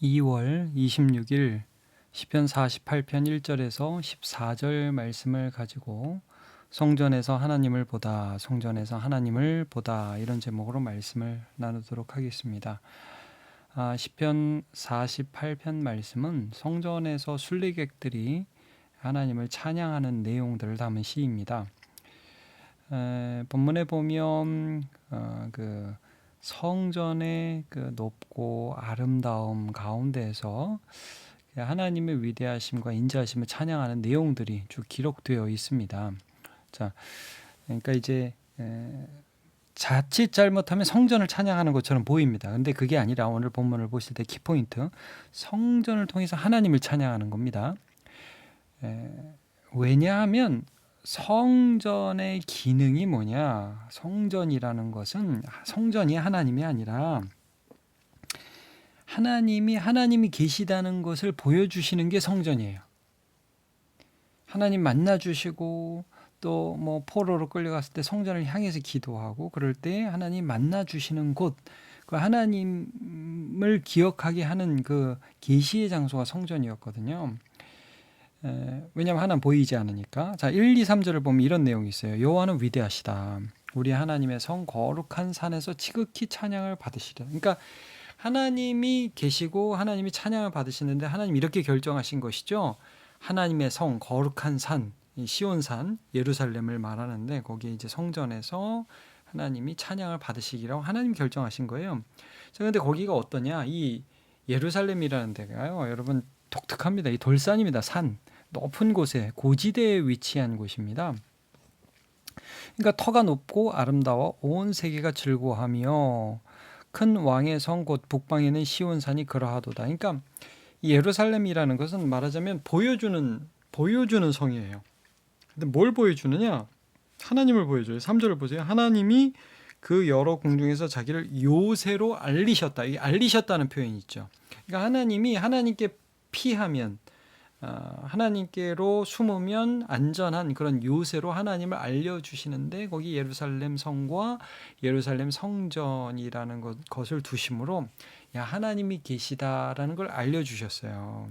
2월 26일 시편 48편 1절에서 14절 말씀을 가지고 성전에서 하나님을 보다, 성전에서 하나님을 보다 이런 제목으로 말씀을 나누도록 하겠습니다. 시편 48편 말씀은 성전에서 순례객들이 하나님을 찬양하는 내용들을 담은 시입니다. 본문에 보면 그 성전의 그 높고 아름다움 가운데에서 하나님의 위대하심과 인자하심을 찬양하는 내용들이 쭉 기록되어 있습니다. 자, 그러니까 이제 자칫 잘못하면 성전을 찬양하는 것처럼 보입니다. 근데 그게 아니라 오늘 본문을 보실 때 키포인트, 성전을 통해서 하나님을 찬양하는 겁니다. 왜냐하면 성전의 기능이 뭐냐? 성전이라는 것은 성전이 하나님이 아니라 하나님이 계시다는 것을 보여주시는 게 성전이에요. 하나님 만나주시고 또 뭐 포로로 끌려갔을 때 성전을 향해서 기도하고 그럴 때 하나님 만나주시는 곳, 그 하나님을 기억하게 하는 그 계시의 장소가 성전이었거든요. 왜냐하면 하나는 보이지 않으니까. 자, 1, 2, 3절을 보면 이런 내용이 있어요. 여호와는 위대하시다. 우리 하나님의 성 거룩한 산에서 지극히 찬양을 받으시려. 그러니까 하나님이 계시고 하나님이 찬양을 받으시는데 하나님 이렇게 결정하신 것이죠. 하나님의 성 거룩한 산, 시온산 예루살렘을 말하는데 거기에 이제 성전에서 하나님이 찬양을 받으시기라고 하나님 결정하신 거예요. 자, 근데 거기가 어떠냐? 이 예루살렘이라는 데가요, 여러분 독특합니다. 이 돌산입니다. 산 높은 곳에 고지대에 위치한 곳입니다. 그러니까 터가 높고 아름다워 온 세계가 즐거워하며 큰 왕의 성 곧 북방에는 시온산이 그러하도다. 그러니까 이 예루살렘이라는 것은 말하자면 보여주는 성이에요. 근데 뭘 보여주느냐? 하나님을 보여줘요. 3절을 보세요. 하나님이 그 여러 궁중에서 자기를 요새로 알리셨다. 이 알리셨다는 표현이 있죠. 그러니까 하나님이 하나님께 피하면, 하나님께로 숨으면 안전한 그런 요새로 하나님을 알려주시는데 거기 예루살렘 성과 예루살렘 성전이라는 것을 두심으로 하나님이 계시다라는 걸 알려주셨어요.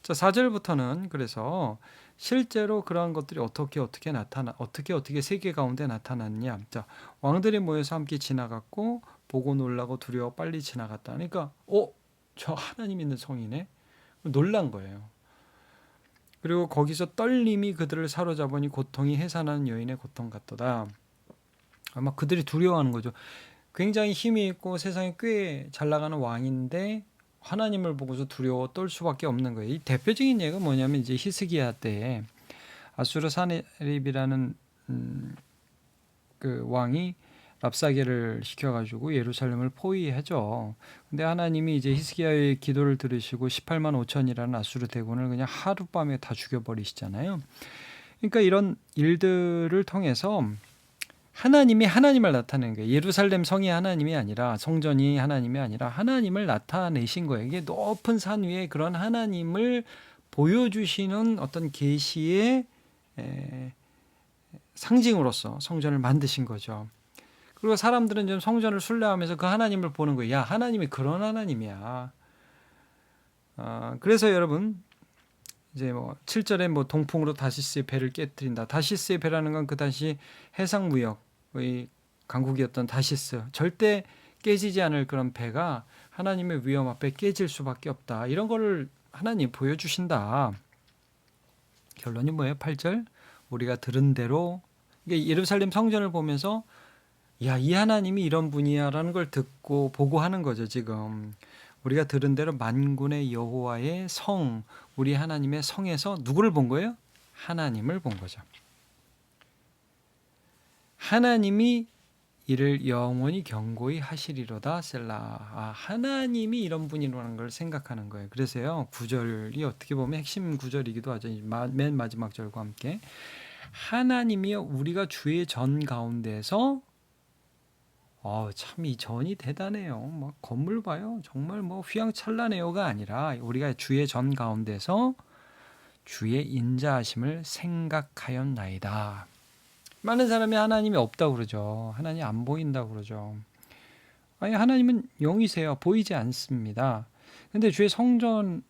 자, 4절부터는 그래서 실제로 그러한 것들이 어떻게 세계 가운데 나타났냐. 자, 왕들이 모여서 함께 지나갔고 보고 놀라고 두려워 빨리 지나갔다. 그러니까 저 하나님 있는 성이네. 놀란 거예요. 그리고 거기서 떨림이 그들을 사로잡으니 고통이 해산하는 여인의 고통 같도다. 아마 그들이 두려워하는 거죠. 굉장히 힘이 있고 세상에 꽤 잘 나가는 왕인데 하나님을 보고서 두려워 떨 수밖에 없는 거예요. 이 대표적인 예가 뭐냐면 이제 히스기야 때에 아수르 사네립이라는 그 왕이 랍사게를 시켜가지고 예루살렘을 포위하죠. 근데 하나님이 이제 히스기야의 기도를 들으시고 18만 5천이라는 아수르 대군을 그냥 하룻밤에 다 죽여버리시잖아요. 그러니까 이런 일들을 통해서 하나님이 하나님을 나타낸 거예요. 예루살렘 성이 하나님이 아니라, 성전이 하나님이 아니라 하나님을 나타내신 거예요. 이게 높은 산 위에 그런 하나님을 보여주시는 어떤 계시의 상징으로서 성전을 만드신 거죠. 그리고 사람들은 좀 성전을 순례하면서 그 하나님을 보는 거예요. 야, 하나님이 그런 하나님이야. 그래서 여러분 이제 7절에 동풍으로 다시스의 배를 깨뜨린다. 다시스의 배라는 건 그 당시 해상 무역의 강국이었던 다시스. 절대 깨지지 않을 그런 배가 하나님의 위험 앞에 깨질 수밖에 없다. 이런 거를 하나님 보여주신다. 결론이 뭐예요? 8절. 우리가 들은 대로, 이게 예루살렘 성전을 보면서 이 하나님이 이런 분이야라는 걸 듣고 보고 하는 거죠. 지금 우리가 들은 대로 만군의 여호와의 성, 우리 하나님의 성에서 누구를 본 거예요? 하나님을 본 거죠. 하나님이 이를 영원히 견고히 하시리로다 셀라. 하나님이 이런 분이라는 걸 생각하는 거예요. 그래서요, 구절이 어떻게 보면 핵심 구절이기도 하죠. 맨 마지막 절과 함께 하나님이여 우리가 주의 전 가운데서, 참 이 전이 대단해요. 건물 봐요. 정말 휘황찬란해요가 아니라 우리가 주의 전 가운데서 주의 인자하심을 생각하였나이다. 많은 사람이 하나님이 없다고 그러죠. 하나님 안 보인다고 그러죠. 아니, 하나님은 영이세요. 보이지 않습니다. 근데 주의 성전을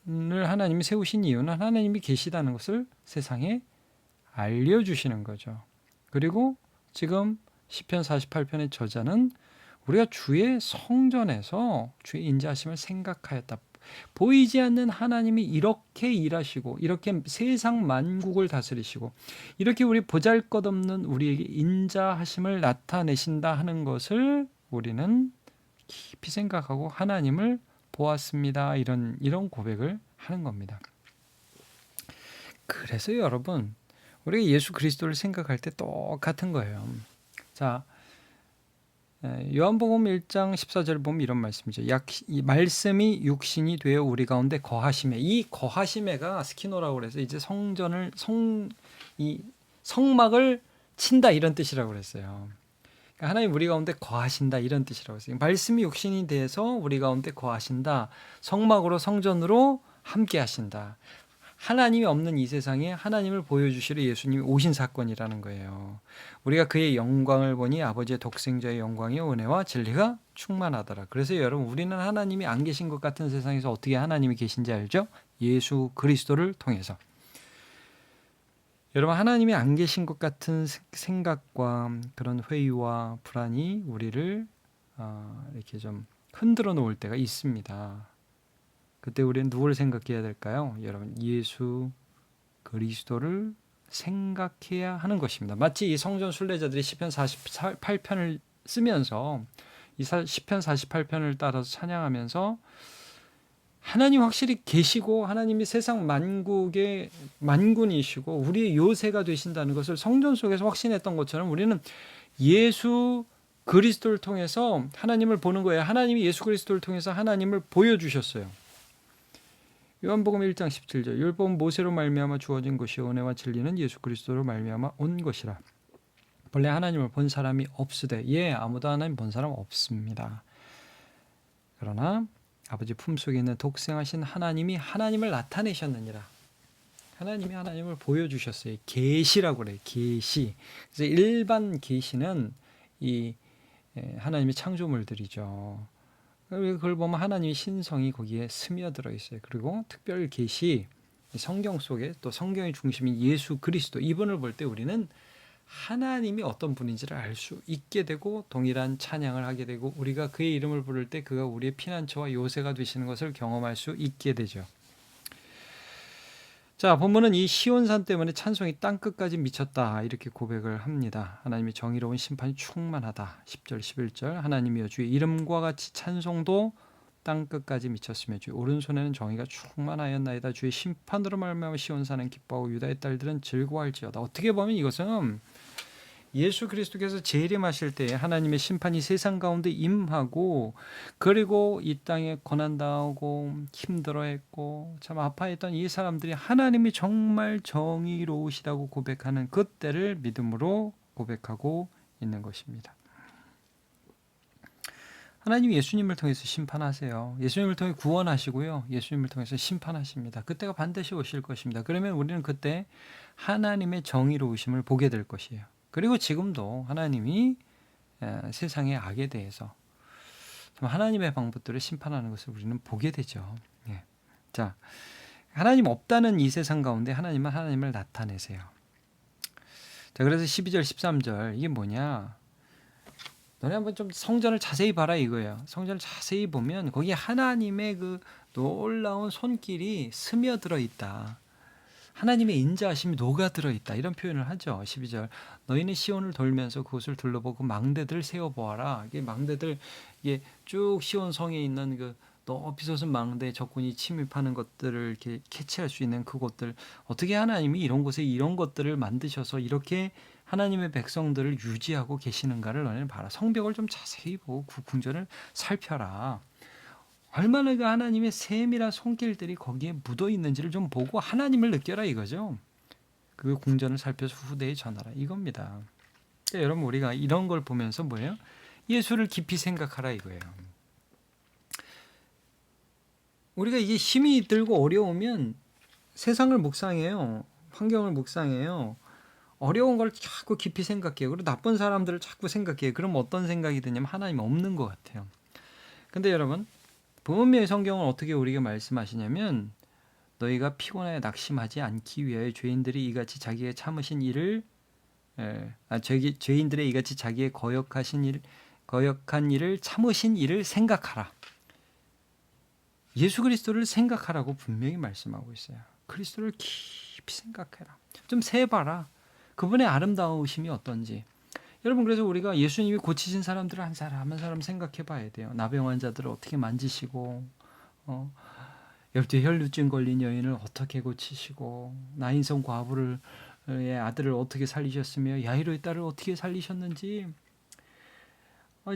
하나님이 세우신 이유는 하나님이 계시다는 것을 세상에 알려주시는 거죠. 그리고 지금 시편 48편의 저자는 우리가 주의 성전에서 주의 인자하심을 생각하였다. 보이지 않는 하나님이 이렇게 일하시고 이렇게 세상 만국을 다스리시고 이렇게 우리 보잘것없는 우리에게 인자하심을 나타내신다 하는 것을 우리는 깊이 생각하고 하나님을 보았습니다. 이런 고백을 하는 겁니다. 그래서 여러분, 우리가 예수 그리스도를 생각할 때 똑같은 거예요. 자, 요한복음 1장 14절 보면 이런 말씀이죠. 이 말씀이 육신이 되어 우리 가운데 거하심에, 이 거하심에가 스키노라고 그래서 이제 이 성막을 친다 이런 뜻이라고 그랬어요. 그러니까 하나님 우리 가운데 거하신다 이런 뜻이라고 했어요. 말씀이 육신이 돼서 우리 가운데 거하신다. 성막으로 성전으로 함께 하신다. 하나님이 없는 이 세상에 하나님을 보여주시려 예수님이 오신 사건이라는 거예요. 우리가 그의 영광을 보니 아버지의 독생자의 영광의 은혜와 진리가 충만하더라. 그래서 여러분, 우리는 하나님이 안 계신 것 같은 세상에서 어떻게 하나님이 계신지 알죠? 예수 그리스도를 통해서. 여러분, 하나님이 안 계신 것 같은 생각과 그런 회의와 불안이 우리를 이렇게 좀 흔들어 놓을 때가 있습니다. 그때 우리는 누구를 생각해야 될까요? 여러분, 예수 그리스도를 생각해야 하는 것입니다. 마치 이 성전 순례자들이 시편 48편을 쓰면서 이 시편 48편을 따라서 찬양하면서 하나님 확실히 계시고 하나님이 세상 만국의 만군이시고 우리의 요새가 되신다는 것을 성전 속에서 확신했던 것처럼 우리는 예수 그리스도를 통해서 하나님을 보는 거예요. 하나님이 예수 그리스도를 통해서 하나님을 보여주셨어요. 요한복음 1장 17절 율법은 모세로 말미암아 주어진 것이요 은혜와 진리는 예수 그리스도로 말미암아 온 것이라. 본래 하나님을 본 사람이 없으되 아무도 하나님 본 사람 없습니다. 그러나 아버지 품속에 있는 독생하신 하나님이 하나님을 나타내셨느니라. 하나님이 하나님을 보여주셨어요. 계시라고 그래요. 계시. 그래서 일반 계시는 이 하나님의 창조물들이죠. 그걸 보면 하나님의 신성이 거기에 스며들어 있어요. 그리고 특별 계시, 성경 속에 또 성경의 중심인 예수 그리스도, 이분을 볼 때 우리는 하나님이 어떤 분인지를 알 수 있게 되고 동일한 찬양을 하게 되고 우리가 그의 이름을 부를 때 그가 우리의 피난처와 요새가 되시는 것을 경험할 수 있게 되죠. 자, 본문은 이 시온산 때문에 찬송이 땅끝까지 미쳤다 이렇게 고백을 합니다. 하나님의 정의로운 심판이 충만하다. 10절 11절 하나님이여 주의 이름과 같이 찬송도 땅끝까지 미쳤으며 주의 오른손에는 정의가 충만하였나이다. 주의 심판으로 말미암아 시온산은 기뻐하고 유다의 딸들은 즐거워할지어다. 어떻게 보면 이것은 예수 그리스도께서 재림하실 때 하나님의 심판이 세상 가운데 임하고 그리고 이 땅에 고난당하고 힘들어했고 참 아파했던 이 사람들이 하나님이 정말 정의로우시다고 고백하는 그때를 믿음으로 고백하고 있는 것입니다. 하나님이 예수님을 통해서 심판하세요. 예수님을 통해 구원하시고요. 예수님을 통해서 심판하십니다. 그때가 반드시 오실 것입니다. 그러면 우리는 그때 하나님의 정의로우심을 보게 될 것이에요. 그리고 지금도 하나님이 세상의 악에 대해서 하나님의 방법들을 심판하는 것을 우리는 보게 되죠. 자, 하나님 없다는 이 세상 가운데 하나님은 하나님을 나타내세요. 자, 그래서 12절 13절 이게 뭐냐? 너네 한번 좀 성전을 자세히 봐라 이거예요. 성전을 자세히 보면 거기에 하나님의 그 놀라운 손길이 스며들어 있다. 하나님의 인자하심이 녹아들어 있다. 이런 표현을 하죠. 12절 너희는 시온을 돌면서 그곳을 둘러보고 망대들을 세워보아라. 이게 망대들 이게 쭉 시온 성에 있는 그 높이 솟은 망대에 적군이 침입하는 것들을 이렇게 캐치할 수 있는 그곳들 어떻게 하나님이 이런 곳에 이런 것들을 만드셔서 이렇게 하나님의 백성들을 유지하고 계시는가를 너희는 봐라. 성벽을 좀 자세히 보고 그 궁전을 살펴라. 얼마나 그 하나님의 세밀한 손길들이 거기에 묻어 있는지를 좀 보고 하나님을 느껴라 이거죠. 그 궁전을 살펴서 후대에 전하라 이겁니다. 그러니까 여러분 우리가 이런 걸 보면서 뭐예요? 예수를 깊이 생각하라 이거예요. 우리가 이게 힘이 들고 어려우면 세상을 묵상해요. 환경을 묵상해요. 어려운 걸 자꾸 깊이 생각해요. 그리고 나쁜 사람들을 자꾸 생각해요. 그럼 어떤 생각이 드냐면 하나님 없는 것 같아요. 근데 여러분 분명히 성경은 어떻게 우리에게 말씀하시냐면 너희가 피곤하여 낙심하지 않기 위하여 죄인들이 이같이 자기의 참으신 일을 죄인들의 이같이 자기의 거역한 일을 참으신 일을 생각하라. 예수 그리스도를 생각하라고 분명히 말씀하고 있어요. 그리스도를 깊이 생각해라. 좀 세봐라. 그분의 아름다우심이 어떤지. 여러분, 그래서 우리가 예수님이 고치신 사람들을 한 사람 한 사람 생각해 봐야 돼요. 나병 환자들을 어떻게 만지시고, 열두에 혈루증 걸린 여인을 어떻게 고치시고, 나인성 과부를 의 아들을 어떻게 살리셨으며 야이로의 딸을 어떻게 살리셨는지,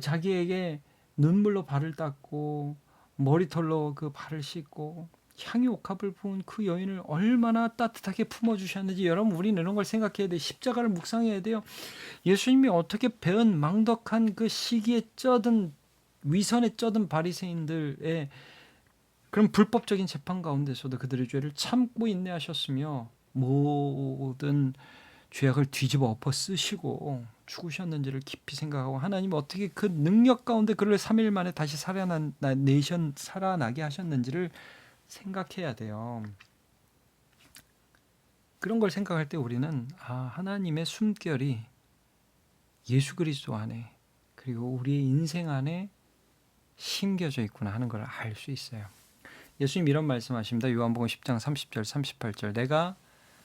자기에게 눈물로 발을 닦고 머리털로 그 발을 씻고 향유 옥합을 부은 그 여인을 얼마나 따뜻하게 품어주셨는지. 여러분, 우리는 이런 걸 생각해야 돼. 십자가를 묵상해야 돼요. 예수님이 어떻게 배은 망덕한 그 시기에 쩌든 위선에 쩌든 바리새인들의 그런 불법적인 재판 가운데서도 그들의 죄를 참고 인내하셨으며 모든 죄악을 뒤집어 엎어 쓰시고 죽으셨는지를 깊이 생각하고, 하나님이 어떻게 그 능력 가운데 그를 3일 만에 다시 살아나게 하셨는지를 생각해야 돼요. 그런 걸 생각할 때 우리는 하나님의 숨결이 예수 그리스도 안에, 그리고 우리의 인생 안에 심겨져 있구나 하는 걸 알 수 있어요. 예수님 이런 말씀하십니다. 요한복음 10장 30절 38절. 내가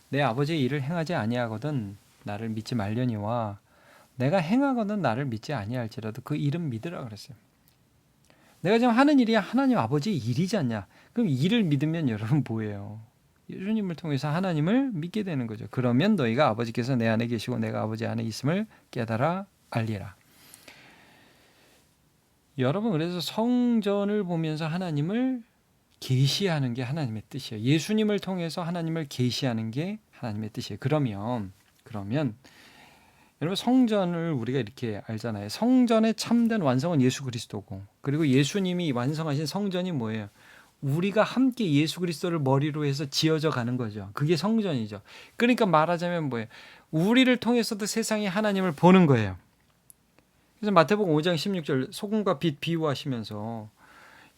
내 아버지의 일을 행하지 아니하거든 나를 믿지 말려니와 내가 행하거든 나를 믿지 아니할지라도 그 일은 믿으라 그랬어요. 내가 지금 하는 일이 하나님 아버지의 일이지 않냐. 그럼 일을 믿으면 여러분 뭐예요? 예수님을 통해서 하나님을 믿게 되는 거죠. 그러면 너희가 아버지께서 내 안에 계시고 내가 아버지 안에 있음을 깨달아 알리라. 여러분, 그래서 성전을 보면서 하나님을 계시하는 게 하나님의 뜻이에요. 예수님을 통해서 하나님을 계시하는 게 하나님의 뜻이에요. 그러면 여러분, 성전을 우리가 이렇게 알잖아요. 성전의 참된 완성은 예수 그리스도고, 그리고 예수님이 완성하신 성전이 뭐예요? 우리가 함께 예수 그리스도를 머리로 해서 지어져 가는 거죠. 그게 성전이죠. 그러니까 말하자면 뭐예요? 우리를 통해서도 세상이 하나님을 보는 거예요. 그래서 마태복음 5장 16절 소금과 빛 비유하시면서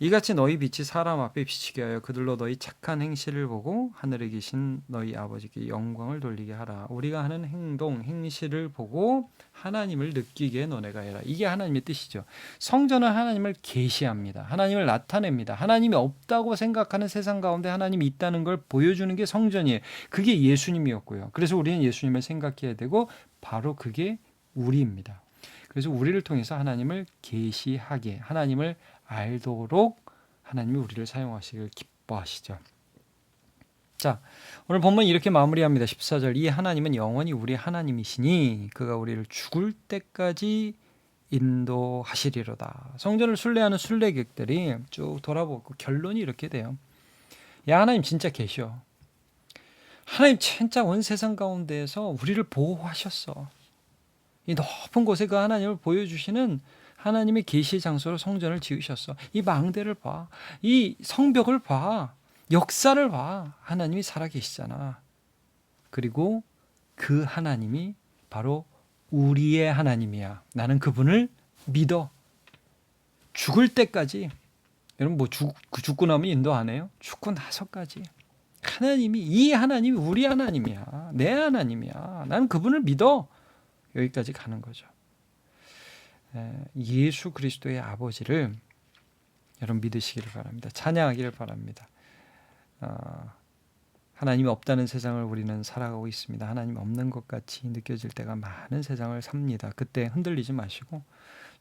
이같이 너희 빛이 사람 앞에 비치게 하여 그들로 너희 착한 행실을 보고 하늘에 계신 너희 아버지께 영광을 돌리게 하라. 우리가 하는 행동, 행실을 보고 하나님을 느끼게 너네가 해라. 이게 하나님의 뜻이죠. 성전은 하나님을 계시합니다. 하나님을 나타냅니다. 하나님이 없다고 생각하는 세상 가운데 하나님이 있다는 걸 보여주는 게 성전이에요. 그게 예수님이었고요. 그래서 우리는 예수님을 생각해야 되고 바로 그게 우리입니다. 그래서 우리를 통해서 하나님을 계시하게, 하나님을 알도록 하나님이 우리를 사용하시길 기뻐하시죠. 자, 오늘 본문 이렇게 마무리합니다. 14절. 이 하나님은 영원히 우리 하나님이시니 그가 우리를 죽을 때까지 인도하시리로다. 성전을 순례하는 순례객들이 쭉 돌아보고 결론이 이렇게 돼요. 야, 하나님 진짜 계셔. 하나님 진짜 온 세상 가운데에서 우리를 보호하셨어. 이 높은 곳에 그 하나님을 보여주시는 하나님의 계시의 장소로 성전을 지으셨어. 이 망대를 봐. 이 성벽을 봐. 역사를 봐. 하나님이 살아계시잖아. 그리고 그 하나님이 바로 우리의 하나님이야. 나는 그분을 믿어. 죽을 때까지. 여러분 뭐 죽고 나면 인도 안 해요? 죽고 나서까지. 이 하나님이 우리 하나님이야. 내 하나님이야. 나는 그분을 믿어. 여기까지 가는 거죠. 예수 그리스도의 아버지를 여러분 믿으시기를 바랍니다. 찬양하기를 바랍니다. 하나님이 없다는 세상을 우리는 살아가고 있습니다. 하나님 없는 것 같이 느껴질 때가 많은 세상을 삽니다. 그때 흔들리지 마시고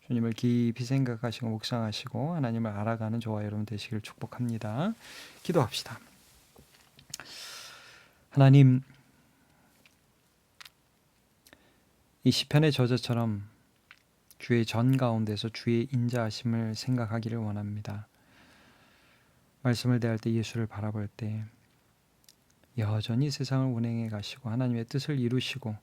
주님을 깊이 생각하시고 묵상하시고 하나님을 알아가는 저와 여러분 되시기를 축복합니다. 기도합시다. 하나님, 이 시편의 저자처럼 주의 전 가운데서 주의 인자하심을 생각하기를 원합니다. 말씀을 대할 때 예수를 바라볼 때 여전히 세상을 운행해 가시고 하나님의 뜻을 이루시고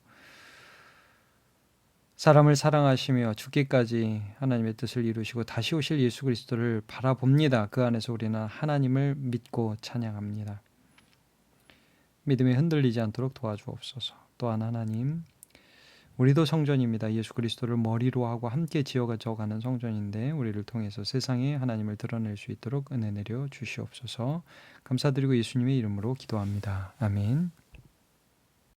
사람을 사랑하시며 죽기까지 하나님의 뜻을 이루시고 다시 오실 예수 그리스도를 바라봅니다. 그 안에서 우리는 하나님을 믿고 찬양합니다. 믿음에 흔들리지 않도록 도와주옵소서. 또한 하나님, 우리도 성전입니다. 예수 그리스도를 머리로 하고 함께 지어가져가는 성전인데 우리를 통해서 세상에 하나님을 드러낼 수 있도록 은혜 내려 주시옵소서. 감사드리고 예수님의 이름으로 기도합니다. 아멘.